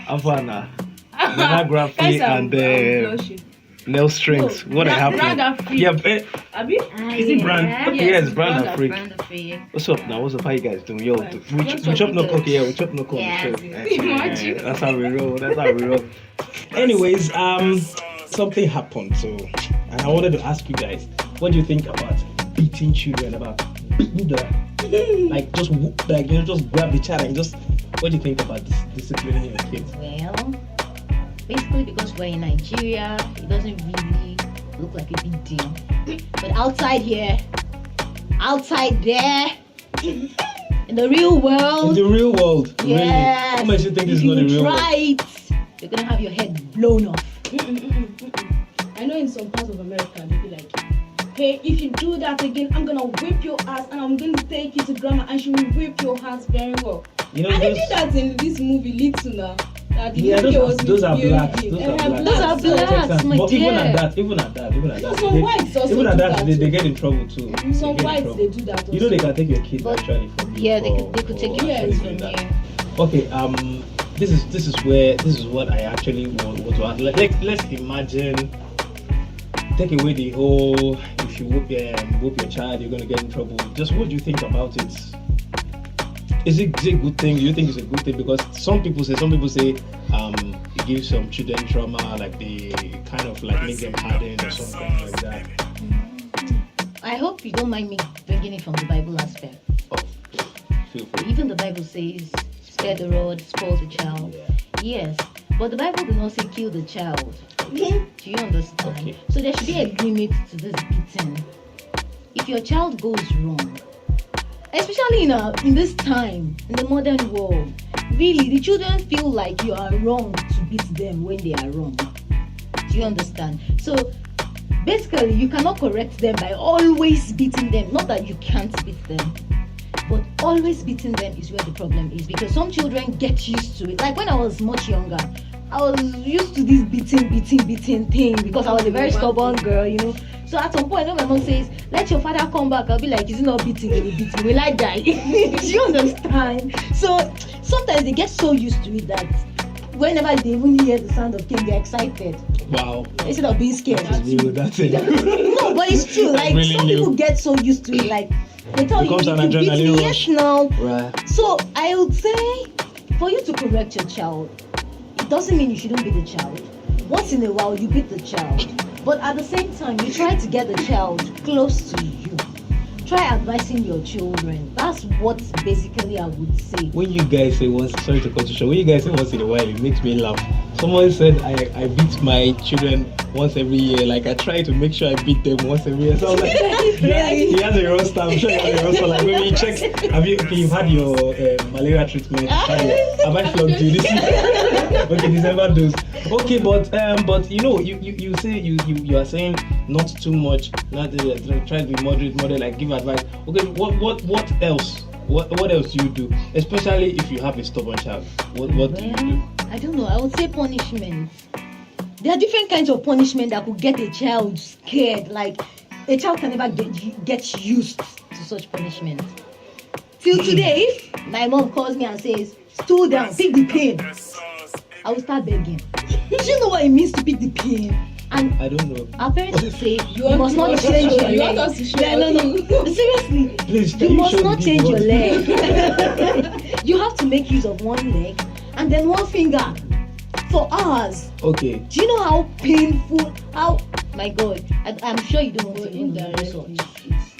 Havana, pornography, and nail strings. No, What happened? brand Afrique. Yeah, Abi? is it brand? Yeah. Okay, yes, brand Afrique. Brand Afrique. What's up now? What's up? How you guys doing? Yo, Right. we chop no coke. Yeah, we chop no coke. Yeah. Imagine. That's how we roll. That's how we roll. Anyways, something happened. So, and I wanted to ask you guys, what do you think about beating children? About beating the like just like just grab the child and just. What do you think about disciplining your kids? Well, basically because we're in Nigeria, it doesn't really look like a big deal. But outside here, outside there, in the real world. In the real world, Yes. really? How much you think is not the real world? Try it, you're gonna have your head blown off. I know in some parts of America they be like, hey, if you do that again, I'm gonna whip your ass and I'm gonna take you to grandma and she will whip your ass very well. You know, And they did that in this movie, Little now. That the yeah, movie was those are with blacks. Bill Those Gates. are Those are blacks. blacks, my But dear. even at that, No, some whites also even at do that, that they too. get in trouble too. Some get in whites trouble. they do that also. You know they can take your kids But- actually from you. Yeah, they for- could take for your actually kids doing from that. you. Okay, this is what I actually want to ask. Let's imagine. Take away the whole if you whoop your child, you're gonna get in trouble. Just what do you think about it? Is it a good thing? Do you think it's a good thing? Because some people say it gives some children trauma, like they kind of like make them hardened or something like that. I hope you don't mind me bringing it from the Bible aspect. Oh, feel free. Even the Bible says, spare the rod, spoil the child. Yes, but the Bible does not say kill the child. Do you understand? Okay. So there should be a limit to this beating. If your child goes wrong, especially in this time, in the modern world, really the children feel like you are wrong to beat them when they are wrong. Do you understand? So basically you cannot correct them by always beating them. Not that you can't beat them, but always beating them is where the problem is, because some children get used to it. Like when I was much younger, I was used to this beating thing because I was a very stubborn girl, you know. So at some point when my mom says, let your father come back, I'll be like, is he not beating me? Beating me? Will I die? Do you understand? So sometimes they get so used to it that whenever they even hear the sound of cane, they're excited Wow. instead of being scared. That's new. That's it. No, but it's true. Like Really some new. people get so used to it, like they tell you, Becomes you an beat me, adrenaline yes rush. now. Right. So I would say, for you to correct your child, it doesn't mean you shouldn't beat the child. Once in a while, you beat the child. But at the same time, you try to get the child close to you. Try advising your children. That's what basically I would say. When you guys say once, sorry to cut you short, when you guys say once in a while, it makes me laugh. Someone said I beat my children once every year. Like I try to make sure I beat them once every year. So I'm like, he has a roster. I'm sure he has a roster. Like maybe he checks. You've had your malaria treatment? Have I flogged you this year? Okay, December dose. Okay, but you know, you say you are saying not too much. Not try to be moderate, like give advice. Okay, what else? What else do you do? Especially if you have a stubborn child. What do you do? I don't know. I would say punishment. There are different kinds of punishment that could get a child scared. Like a child can never get used to such punishment. Till today, if my mom calls me and says, "Stool down, pick the pin," I will start begging. Do you know what it means to pick the pin? And I don't know. our parents will say, you want must to- not you change want your you want leg. us to show Yeah, no. Seriously, Please, can you you must show not the change your people? leg. You have to make use of one leg and then one finger for hours. Okay. Do you know how painful? How? My God, I'm sure you don't want But to even know indirectly, such.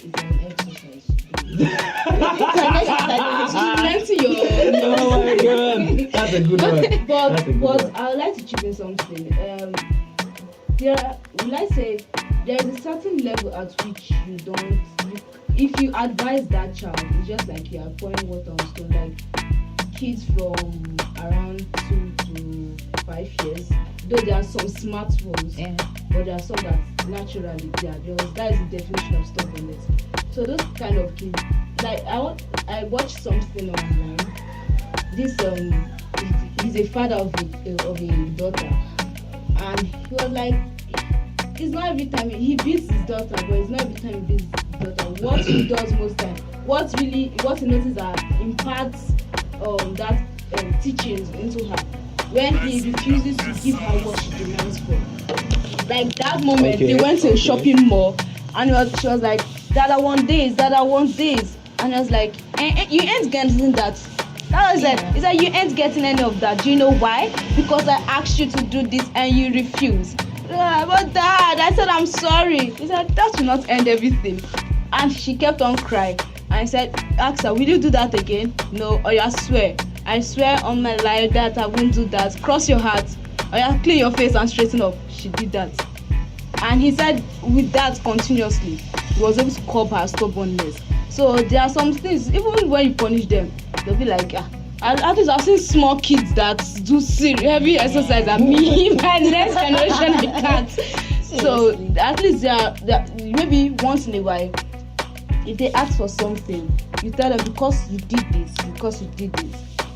it's an exercise. It's To your Oh my God, that's a good one. That's a good But one. I would like to chip in something. Will I say there is a certain level at which if you advise that child, it's just like you are pouring water on stone. Like kids from around 2 to 5 years, though there are some smart ones, Yeah. but there are some that naturally they are just, that is the definition of stubbornness. So those kind of kids, like I watched something online. This he's a father of a daughter, and he was like, it's not every time he beats his daughter, but it's not every time he beats his daughter. What he does most time, what he notices that imparts that teachings into her when he refuses to give her what she demands for. Like that moment, Okay, they went to a okay. shopping mall, and she was like, "Dad, I want this. Dad, I want this." And I was like, "You ain't getting that." That was like, he said, "You ain't getting any of that. Do you know why? Because I asked you to do this and you refuse." But Dad, I said, "I'm sorry." He said, "That will not end everything." And she kept on crying. And I said, "Ask her, will you do that again?" "No." "Or I swear. I swear on my life that I won't do that. Cross your heart. Or you clean your face and straighten up." She did that. And he said with that continuously, he was able to curb her stubbornness. So there are some things, even when you punish them, they'll be like, at least I've seen small kids that do heavy exercise than me. My next generation, I can't. So at least they are maybe once in a while, if they ask for something, you tell them, because you did this,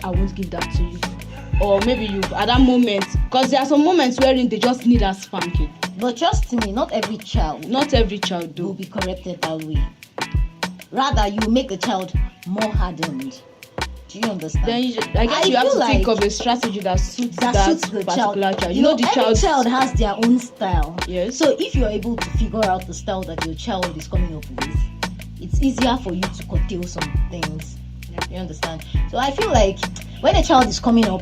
I won't give that to you. Or maybe you at that moment, because there are some moments wherein they just need a spanking. But trust me, not every child do will be corrected that way. Rather, you make the child more hardened. Do you understand? Then I guess you have to think of a strategy that suits that particular child. You know, the every child has their own style. Yes. So if you're able to figure out the style that your child is coming up with, it's easier for you to curtail some things. You understand? So I feel like when a child is coming up,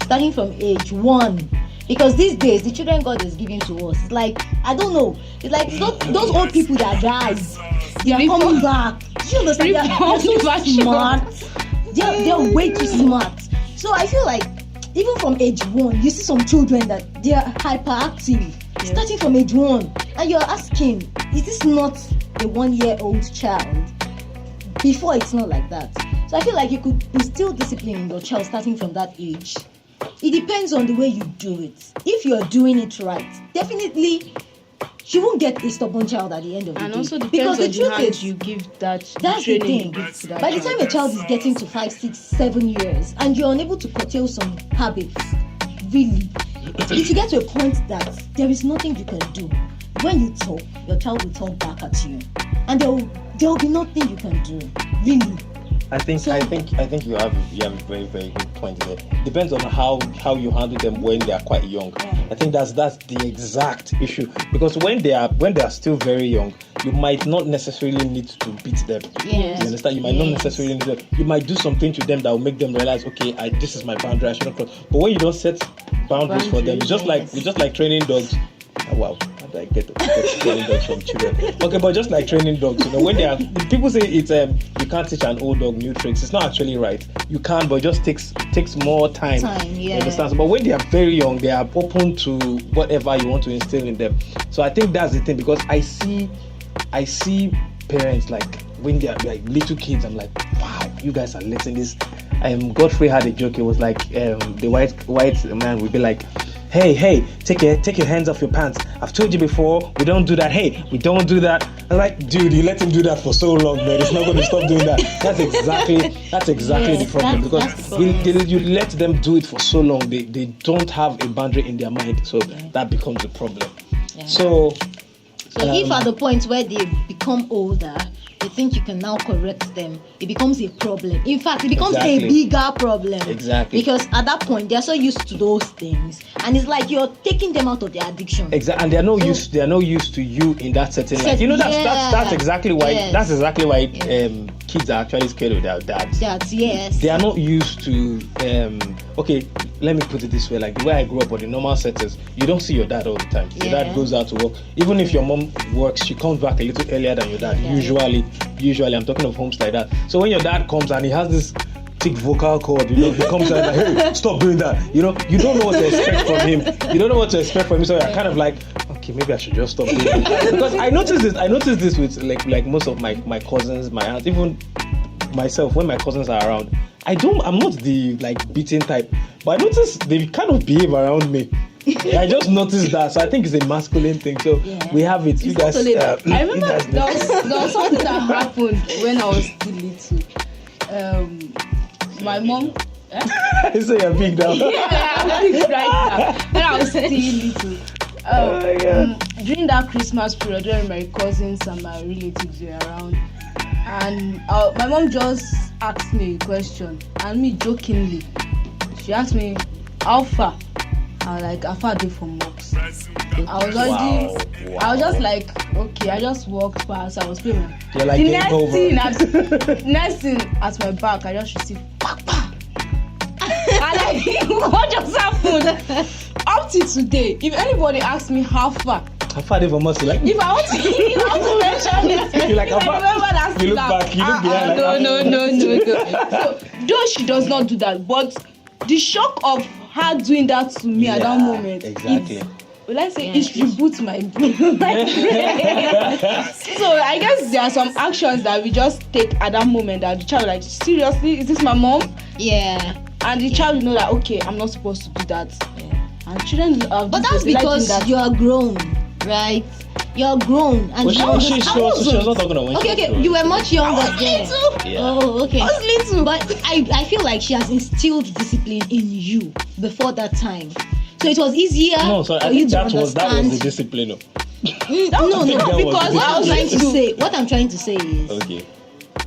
starting from age 1, because these days the children God is giving to us, it's like, I don't know, it's like those old people that died, they are coming back. Do you understand? They're so smart. They're way too smart. So I feel like even from age 1, you see some children that they are hyperactive, starting from age 1, and you're asking, is this not a 1-year-old child? Before, it's not like that. So I feel like you could instill discipline in your child starting from that age. It depends on the way you do it. If you're doing it right, definitely she won't get a stubborn child at the end of the day. And also depends because on the truth is, you give that that's the training thing. you give to that By the time a child is getting to 5, 6, 7 years and you're unable to curtail some habits, really, if you get to a point that there is nothing you can do, when you talk, your child will talk back at you, and there will be nothing you can do, really. I think you have a very, very good point there. Depends on how you handle them when they are quite young. I think that's the exact issue, because when they are still very young, you might not necessarily need to beat them. Yes. You understand? You might not necessarily need to. You might do something to them that will make them realize, okay, this is my boundary, I shouldn't cross. But when you don't set boundaries for them, it's just like training dogs. Oh, wow. I get training dogs from children. Okay, but just like training dogs, when they are, people say it's you can't teach an old dog new tricks. It's not actually right. You can, but it just takes more time. You understand? But when they are very young, they are open to whatever you want to instill in them. So I think that's the thing, because I see parents, like when they are like little kids, I'm like, wow, you guys are letting this. Godfrey had a joke. It was like the white man would be like, hey, take your hands off your pants. I've told you before, we don't do that. Hey, we don't do that. I'm like, dude, you let him do that for so long, man. It's not going to stop doing that. That's exactly the problem, because you let them do it for so long, they don't have a boundary in their mind, so that becomes a problem. So if at the point where they become older, you think you can now correct them, it becomes a problem. In fact, it becomes a bigger problem. Exactly. Because at that point, they're so used to those things, and it's like you're taking them out of their addiction. Exactly, and they're not used to you in that setting. Like, that's exactly why. Yes. That's exactly why kids are actually scared of their dads. They are not used to. Okay, let me put it this way: like the way I grew up, or the normal settings, you don't see your dad all the time. Your dad goes out to work. Even if your mom works, she comes back a little earlier than your dad. Usually, I'm talking of homes like that. So when your dad comes and he has this thick vocal cord, he comes out like, hey, stop doing that. You don't know what to expect from him. So you're kind of like, okay, maybe I should just stop doing that. Because I noticed this with like most of my cousins, my aunts, even myself. When my cousins are around, I'm not the like beating type, but I notice they kind of behave around me. I just noticed that, so I think it's a masculine thing. So we have it. You guys, I remember there was something that happened when I was still little. My mom. You say you're big now. Yeah, I'm big right now. When I was still little. Oh my God. During that Christmas period, when my cousins and my relatives were around, and my mom just asked me a question, and me jokingly, she asked me, Alpha. I was like, Alpha do for mocks. I was already, I was just like, okay, I just walked past, I was playing. You're like, The next thing at my back, I just received, papa. And like, what just happened? Up to today, if anybody asks me how far, How far they from us? Like, if I want to mention it, you're like, if I remember that you look slap, back, you look behind. Like, no. So, though she does not do that, but the shock of her doing that to me at that moment, exactly. Will I say it reboots my brain? So I guess there are some actions that we just take at that moment that the child like, seriously, is this my mom? Yeah. And the child will know that, okay, I'm not supposed to do that. And children But that's because you are grown, right? You're grown and she was not talking about when she was Okay, grown. you were much younger then. Yeah. Oh, okay. I was little. But I feel like she has instilled discipline in you before that time. So it was easier No, so I for you think to that was understand. the discipline. No, that was what I'm trying to say is Okay.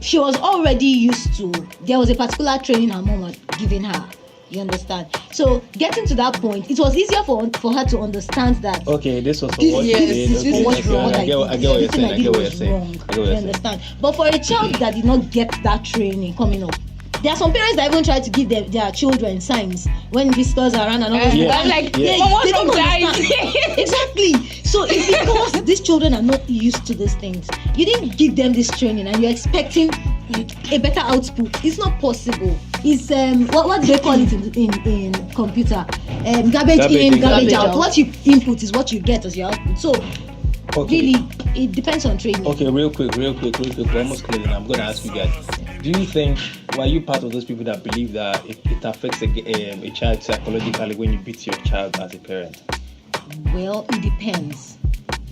she was already used to, there was a particular training her mom had given her. You understand? So getting to that point, it was easier for her to understand that. Okay, this was for This what is you did. this Okay, was okay, what I get what you're saying. I get what you're saying. You understand? But for a child that did not get that training coming up, there are some parents that even try to give their children signs when visitors are around and all. Yeah. I'm like, Yeah. Mom, what's They don't wrong, guys? understand. Exactly. So it's because these children are not used to these things. You didn't give them this training and you're expecting a better output. It's not possible. It's what do they call it in computer? Garbage in, garbage out. out. What you input is what you get as your output. So Okay. really, it depends on training. Okay, real quick. We're almost closing. I'm going to ask you guys. Do you think, were you part of those people that believe that it affects a child psychologically when you beat your child as a parent? Well, it depends.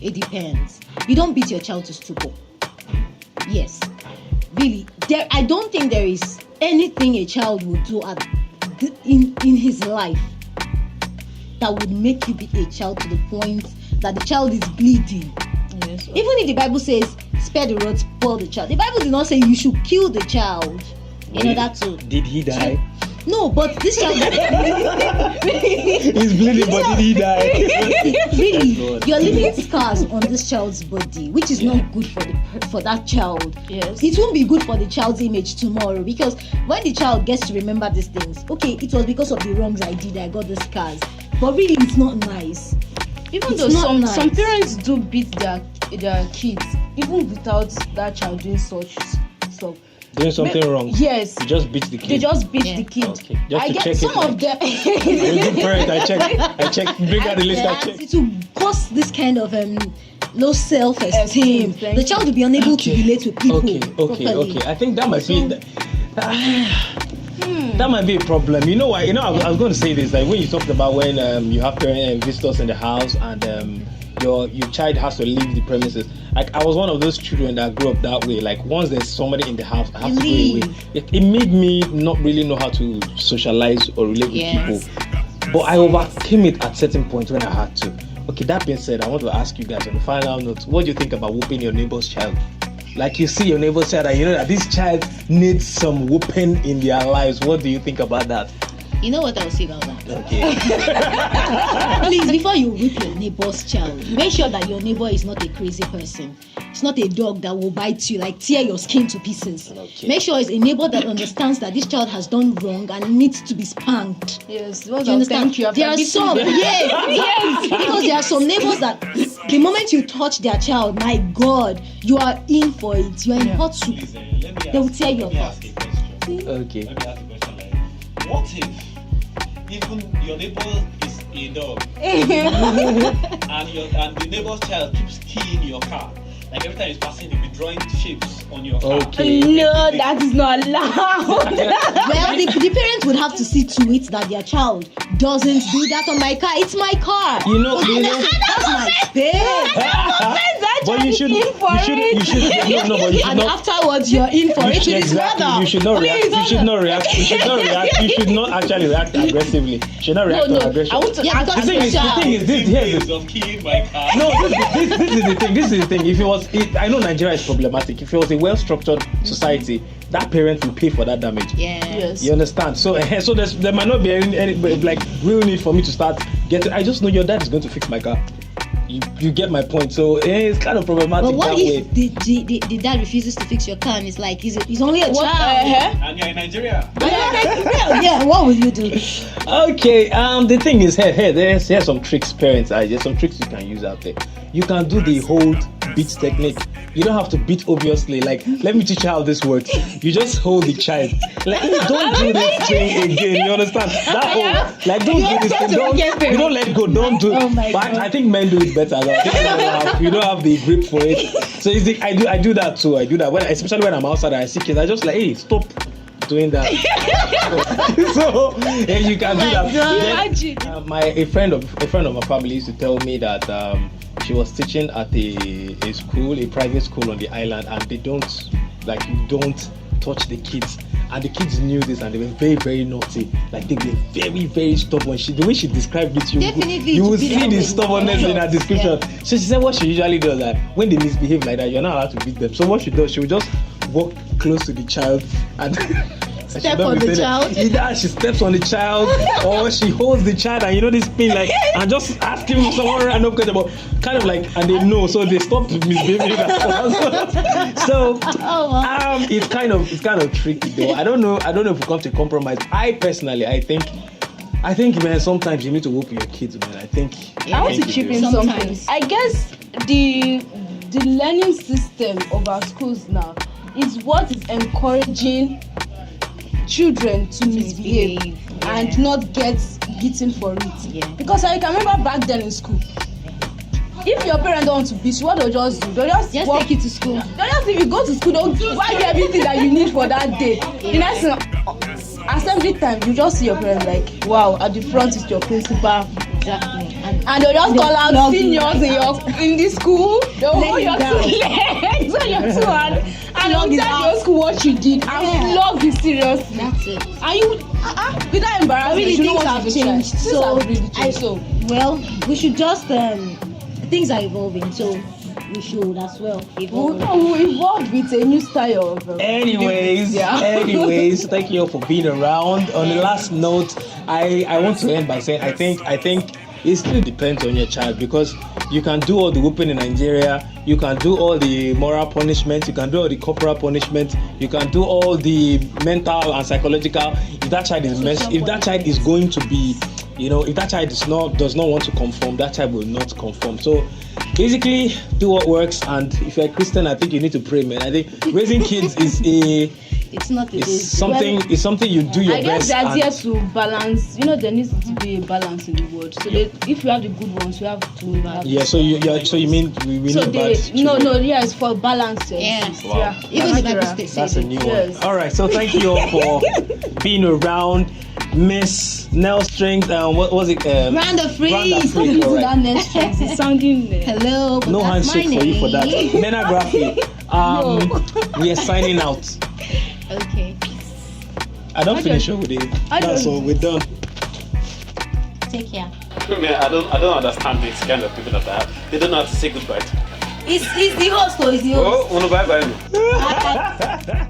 It depends. You don't beat your child to stupor. Yes. Really. I don't think there is anything a child would do in his life that would make you beat a child to the point that the child is bleeding. Yes. Even if the Bible says, spare the rod, spoil the child. The Bible did not say you should kill the child. You know that too. Did he die? No, but this child He's bleeding, but did he die? really, God. you're leaving scars on this child's body, which is not good for that child. Yes. It won't be good for the child's image tomorrow, because when the child gets to remember these things, okay, it was because of the wrongs I did I got the scars, but really it's not nice. Even It's though not some nice. parents do beat their kids, even without that child doing such stuff. Doing something wrong. Yes. You just beat the kid. They just beat Yeah. the kid. Okay. Just I to get check some it, of them. You're a good parent. I check. Bring out the list. I And check. it will cause this kind of low self-esteem. Thank The you. child will be unable to relate with people properly. Okay. I think that might be. That might be a problem. You know why? I was going to say this. Like when you talked about when you have parent visitors in the house and your child has to leave the premises. Like I was one of those children that grew up that way. Like once there's somebody in the house, I have to go away. It made me not really know how to socialize or relate with people. But I overcame it at certain points when I had to. Okay, that being said, I want to ask you guys on the final note, what do you think about whooping your neighbor's child? Like you see your neighbor's child and you know that this child needs some whooping in their lives. What do you think about that? You know what I will say about that? Okay. Please, before you whip your neighbor's child, make sure that your neighbor is not a crazy person. It's not a dog that will bite you, like tear your skin to pieces. Okay. Make sure it's a neighbor that understands that this child has done wrong and needs to be spanked. Yes. Do you understand? There are some, yes, because there are some neighbors that the moment you touch their child, my God, you are in for it. You are in hot soup. They will tear your heart. Okay. Let me ask a question like, what if even your neighbor is a dog and the neighbor's child keeps keying your car? Like every time he's passing, he'll be drawing shapes on your car. Okay. No, that is not allowed. Well, the parents would have to see to it that their child doesn't do that on my car. It's my car. You know. That's my space. That But you should, in for you should, no, but you should And not. afterwards, you're in for it. Exactly. You should not react. You should not react. You should not react. You should not actually react aggressively. You should not react to aggression. I want to Yeah, ask because The thing is, here's the Of keying my car. no, this is the thing. This is the thing. If it was, I know Nigeria is problematic. If it was a well-structured society, that parent will pay for that damage. Yeah. Yes. You understand? So, so there might not be any like real need for me to start getting. I just know your dad is going to fix my car. You get my point. So it's kind of problematic But what that way. if the dad refuses to fix your car and it's like he's only a What? child? And you're in Nigeria. Yeah, what will you do? Okay. The thing is, here's some tricks, parents. There's some tricks you can use out there. You can do the hold beat technique. You don't have to beat obviously. Like, let me teach you how this works. You just hold the child. Like, don't do this thing again. You understand? That hold. Like, don't do this thing. You don't let go. Don't do. Oh my But God. I think men do it better. You don't have the grip for it. So it's the, I do that too. I do that especially when I'm outside and I see kids. I just like, hey, stop doing that. So and you can do that. Imagine. Then, a friend of my family used to tell me that she was teaching at a school, a private school on the island, and they don't, like, you don't touch the kids. And the kids knew this, and they were very, very naughty. Like, they were very, very stubborn. The way she described it, Definitely you to will be see that the way. stubbornness in her description. Yeah. So she said what she usually does, that when they misbehave like that, you're not allowed to beat them. So what she does, she will just walk close to the child and Step on the child. Either she steps on the child or she holds the child, and this pain, like, and just asking for someone random question, but kind of like, and they know, so they stop misbehaving. So it's kind of tricky though. I don't know if we come to compromise. I personally, I think, man, sometimes you need to whoop your kids, man. I want to chip in something. Sometimes. I guess the learning system of our schools now is what is encouraging children to misbehave and not get beaten for it. Yeah. Because I can remember back then in school, if your parents don't want to beat you, what they'll just do, they'll just walk take you to school. They'll just, if you go to school, they'll buy you everything that you need for that day. The next thing, assembly time, you just see your parents like, wow, at the front is your principal. Exactly. And they'll just call out love seniors in the school. They'll hold Lay your you down. two legs on your two hands. And Flog they'll his tell your ass. school what you did and flog you seriously. That's it. And you, without embarrassment, Really, you know things what have to do. changed. Things So, have really changed. So, well, we should just things are evolving, so we should as well evolve. we evolved with a new style of Anyways, thank you all for being around. On the last note, I want to end by saying I think it still depends on your child, because you can do all the whooping in Nigeria, you can do all the moral punishment, you can do all the corporal punishment, you can do all the mental and psychological. If that child is going to be, if that child does not want to conform, that child will not conform. So basically, do what works. And if you're a Christian, I think you need to pray, man. I think raising kids is something you do your I guess best. the idea to balance, there needs to be a balance in the world. So if you have the good ones, you have to have. Yeah. So you mean we need bad children? It's for balance. Yeah. Wow. Yeah. Even the Bible Nigeria. says That's a it. new Yes. one. All right. So thank you all for being around, Miss Nell Strings. What was it? Randa Freak. Freak. All right. That next strength is sounding. Hello. But No that's handshake my for you for that. name. Nena Graphi. We are signing out. Okay. I don't finish up with it. That's all. We're done. Take care. I don't understand this kind of people that I have. They don't know how to say goodbye. It's the host, or is the host? Oh, bye bye.